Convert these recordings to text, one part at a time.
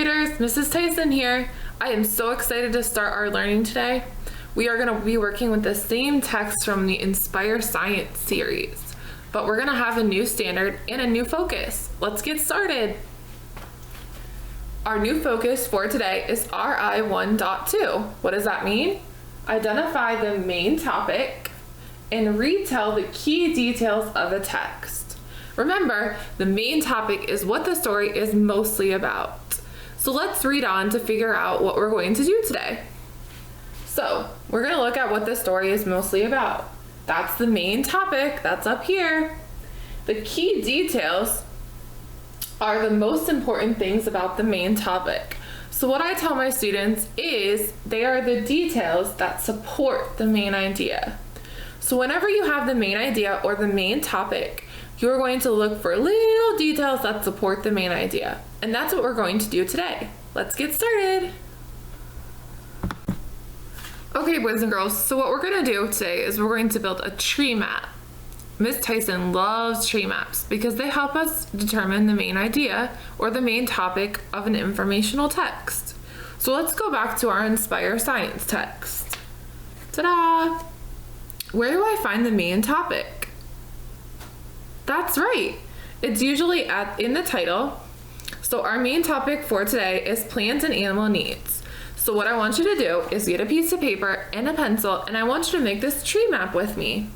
graders, Mrs. Tyson here. I am so excited to start our learning today. We are going to be working with the same text from the Inspire Science series, but we're going to have a new standard and a new focus. Let's get started. Our new focus for today is RI 1.2. What does that mean? Identify the main topic and retell the key details of a text. Remember, the main topic is what the story is mostly about. So let's read on to figure out what we're going to do today. So we're going to look at what the story is mostly about. That's the main topic, that's up here. The key details are the most important things about the main topic. So what I tell my students is they are the details that support the main idea. So whenever you have the main idea or the main topic, you're going to look for little details that support the main idea. And that's what we're going to do today. Let's get started. Okay, boys and girls, so what we're going to do today is we're going to build a tree map. Ms. Tyson loves tree maps because they help us determine the main idea or the main topic of an informational text. So let's go back to our Inspire Science text. Ta-da! Where do I find the main topic? That's right. It's usually in the title. So our main topic for today is plant and animal needs. So what I want you to do is get a piece of paper and a pencil, and I want you to make this tree map with me.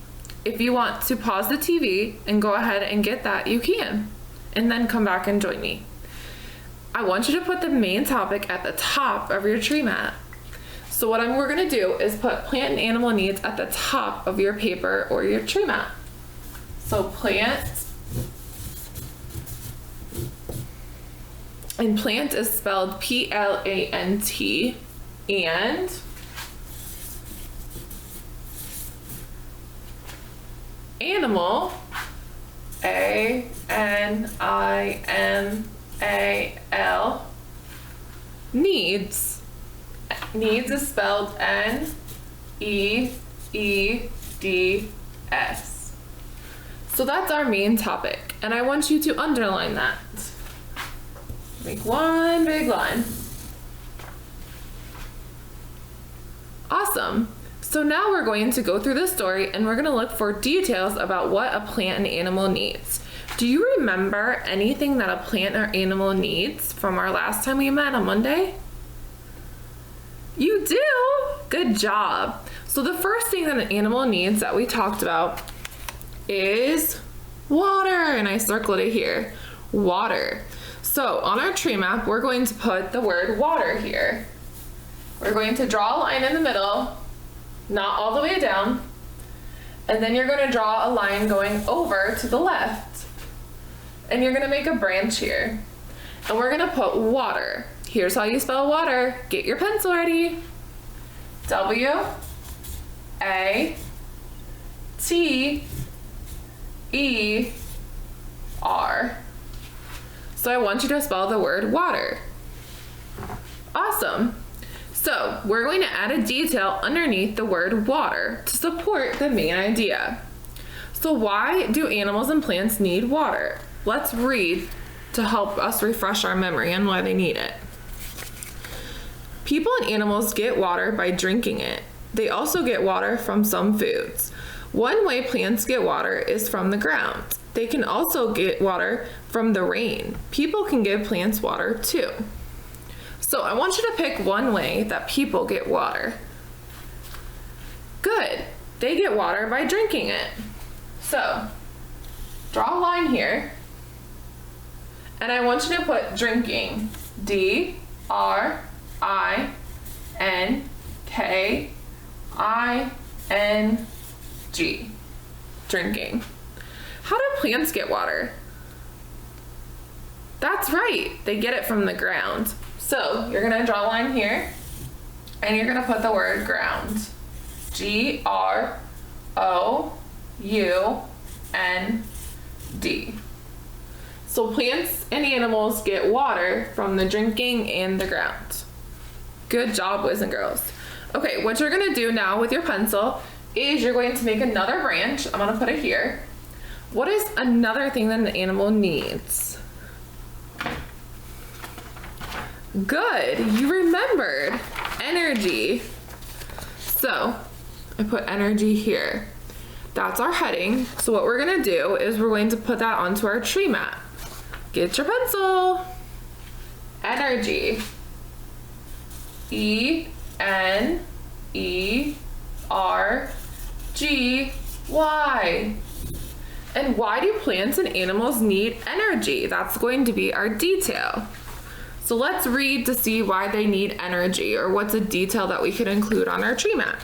If you want to pause the TV and go ahead and get that, you can, and then come back and join me. I want you to put the main topic at the top of your tree map. So what we're gonna do is put plant and animal needs at the top of your paper or your tree map. So plant, and plant is spelled P-L-A-N-T, and animal, A-N-I-M-A-L, needs. Needs is spelled N-E-E-D-S. So that's our main topic, and I want you to underline that. Make one big line. Awesome. So now we're going to go through the story and we're going to look for details about what a plant and animal needs. Do you remember anything that a plant or animal needs from our last time we met on Monday? You do? Good job. So the first thing that an animal needs that we talked about is water, and I circled it here. Water. So on our tree map, we're going to put the word water here. We're going to draw a line in the middle, not all the way down, and then you're going to draw a line going over to the left, and you're going to make a branch here, and we're going to put water. Here's how you spell water. Get your pencil ready. W-A-T-E-R. So I want you to spell the word water. Awesome. So we're going to add a detail underneath the word water to support the main idea. So why do animals and plants need water? Let's read to help us refresh our memory on why they need it. People and animals get water by drinking it. They also get water from some foods. One way plants get water is from the ground. They can also get water from the rain. People can give plants water too. So I want you to pick one way that people get water. Good. They get water by drinking it. So draw a line here, and I want you to put drinking, D-R-I-N-K-I-N-G, drinking. How do plants get water? That's right, they get it from the ground. So you're gonna draw a line here, and you're gonna put the word ground, G-R-O-U-N-D. So plants and animals get water from the drinking and the ground. Good job, boys and girls. Okay, what you're gonna do now with your pencil is you're going to make another branch. I'm gonna put it here. What is another thing that an animal needs? Good, you remembered. Energy. So I put energy here. That's our heading. So what we're gonna do is we're going to put that onto our tree mat. Get your pencil. Energy. E-N-E-R-G-Y. And why do plants and animals need energy? That's going to be our detail. So let's read to see why they need energy, or what's a detail that we could include on our tree mat.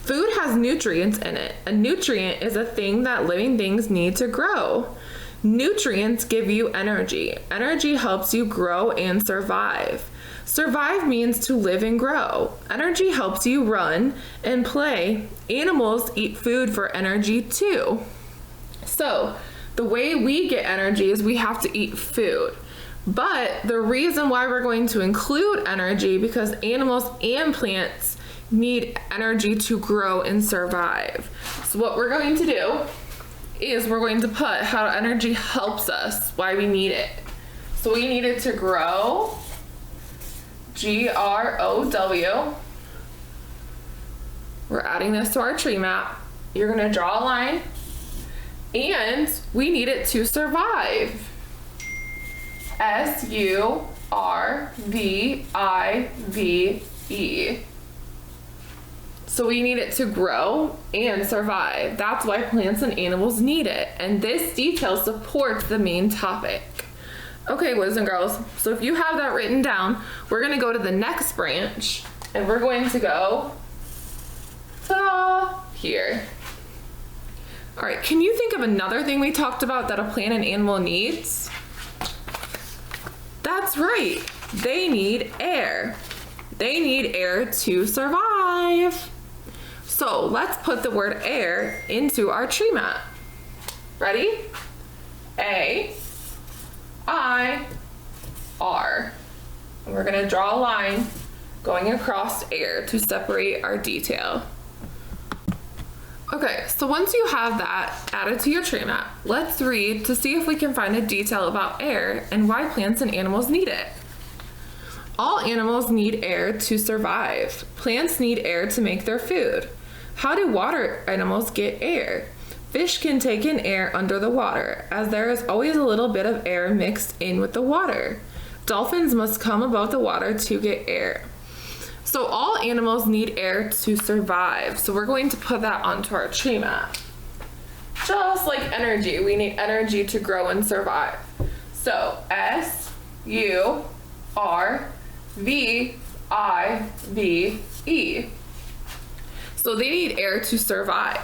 Food has nutrients in it. A nutrient is a thing that living things need to grow. Nutrients give you energy. Energy helps you grow and survive. Survive means to live and grow. Energy helps you run and play. Animals eat food for energy too. So the way we get energy is we have to eat food. But the reason why we're going to include energy, because animals and plants need energy to grow and survive. So what we're going to do is we're going to put how energy helps us, why we need it. So we need it to grow, G-R-O-W. We're adding this to our tree map. You're gonna draw a line, and we need it to survive. S-U-R-V-I-V-E. So we need it to grow and survive. That's why plants and animals need it. And this detail supports the main topic. Okay, boys and girls, so if you have that written down, we're gonna go to the next branch, and we're going to go, ta-da, here. All right, can you think of another thing we talked about that a plant and animal needs? That's right, they need air. They need air to survive. So let's put the word air into our tree mat. Ready? A-I-R. And we're gonna draw a line going across air to separate our detail. Okay, so once you have that added to your tree mat, let's read to see if we can find a detail about air and why plants and animals need it. All animals need air to survive. Plants need air to make their food. How do water animals get air? Fish can take in air under the water, as there is always a little bit of air mixed in with the water. Dolphins must come above the water to get air. So all animals need air to survive. So we're going to put that onto our tree mat. Just like energy, we need energy to grow and survive. So S-U-R-V-I-V-E. So they need air to survive.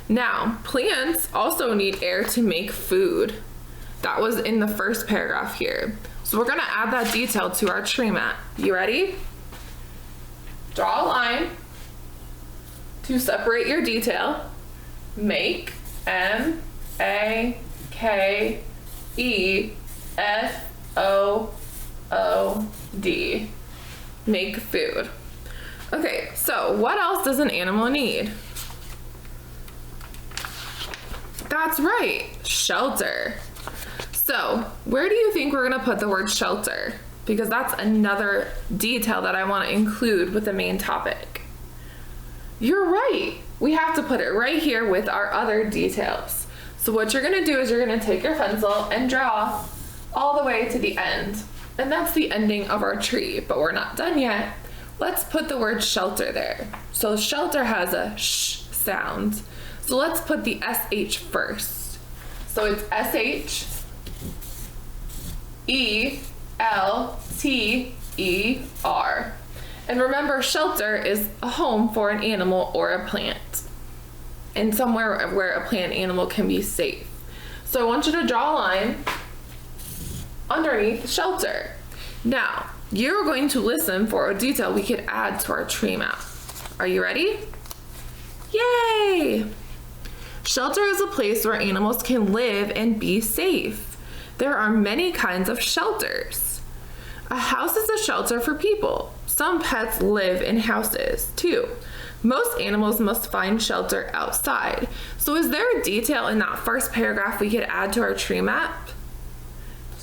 Now, plants also need air to make food. That was in the first paragraph here. So we're gonna add that detail to our tree mat. You ready? Draw a line to separate your detail. Make, M-A-K-E-F-O-O-D. Make food. Okay, so what else does an animal need? That's right, shelter. So where do you think we're gonna put the word shelter? Because that's another detail that I want to include with the main topic. You're right. We have to put it right here with our other details. So what you're gonna do is you're gonna take your pencil and draw all the way to the end. And that's the ending of our tree, but we're not done yet. Let's put the word shelter there. So shelter has a sh sound. So let's put the SH first. So it's S-H-E-L-T-E-R. And remember, shelter is a home for an animal or a plant, and somewhere where a plant animal can be safe. So I want you to draw a line underneath shelter. Now, you're going to listen for a detail we could add to our tree map. Are you ready? Yay! Shelter is a place where animals can live and be safe. There are many kinds of shelters. A house is a shelter for people. Some pets live in houses too. Most animals must find shelter outside. So is there a detail in that first paragraph we could add to our tree map?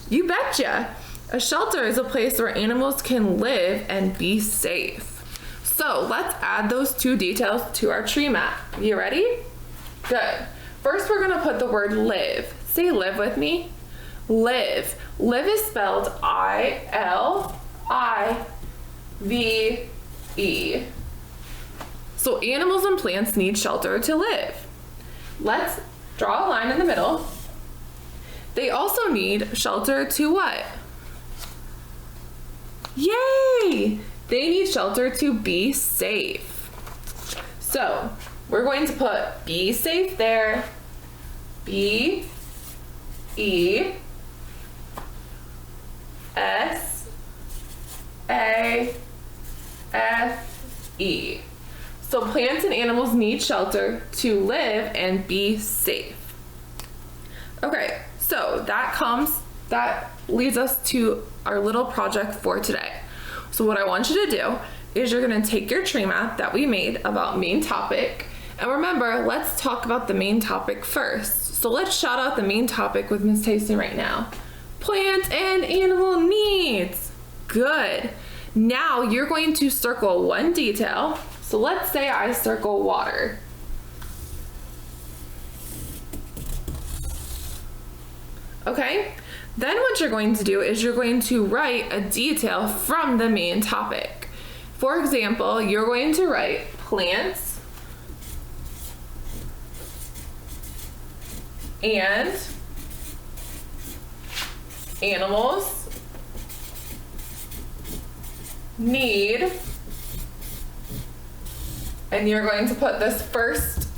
You betcha. A shelter is a place where animals can live and be safe. So let's add those two details to our tree map. You ready? Good. First, we're gonna put the word live. Say live with me. Live. Live is spelled I-L-I-V-E. So animals and plants need shelter to live. Let's draw a line in the middle. They also need shelter to what? Yay! They need shelter to be safe. So we're going to put be safe there. B-E-S-A-F-E. So plants and animals need shelter to live and be safe. Okay, so that leads us to our little project for today. So what I want you to do is you're gonna take your tree map that we made about main topic, and remember, let's talk about the main topic first. So let's shout out the main topic with Ms. Tyson right now. Plant and animal needs. Good. Now you're going to circle one detail. So let's say I circle water. Okay? Then what you're going to do is you're going to write a detail from the main topic. For example, you're going to write plants and animals need, and you're going to put this first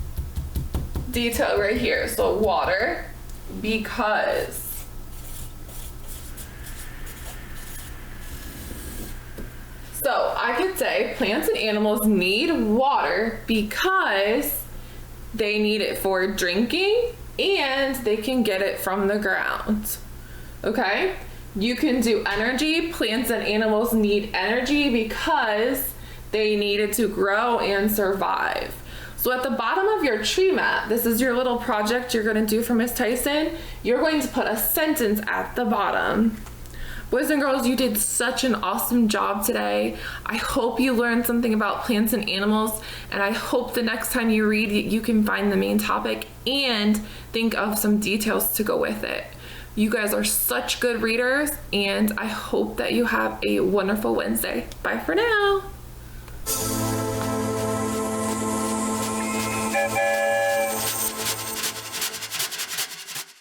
detail right here. So water, because. So I could say plants and animals need water because they need it for drinking and they can get it from the ground. Okay? You can do energy. Plants and animals need energy because they need it to grow and survive. So at the bottom of your tree map, this is your little project you're going to do for Miss Tyson. You're going to put a sentence at the bottom. Boys and girls, you did such an awesome job today. I hope you learned something about plants and animals, and I hope the next time you read it, you can find the main topic and think of some details to go with it. You guys are such good readers, and I hope that you have a wonderful Wednesday. Bye for now.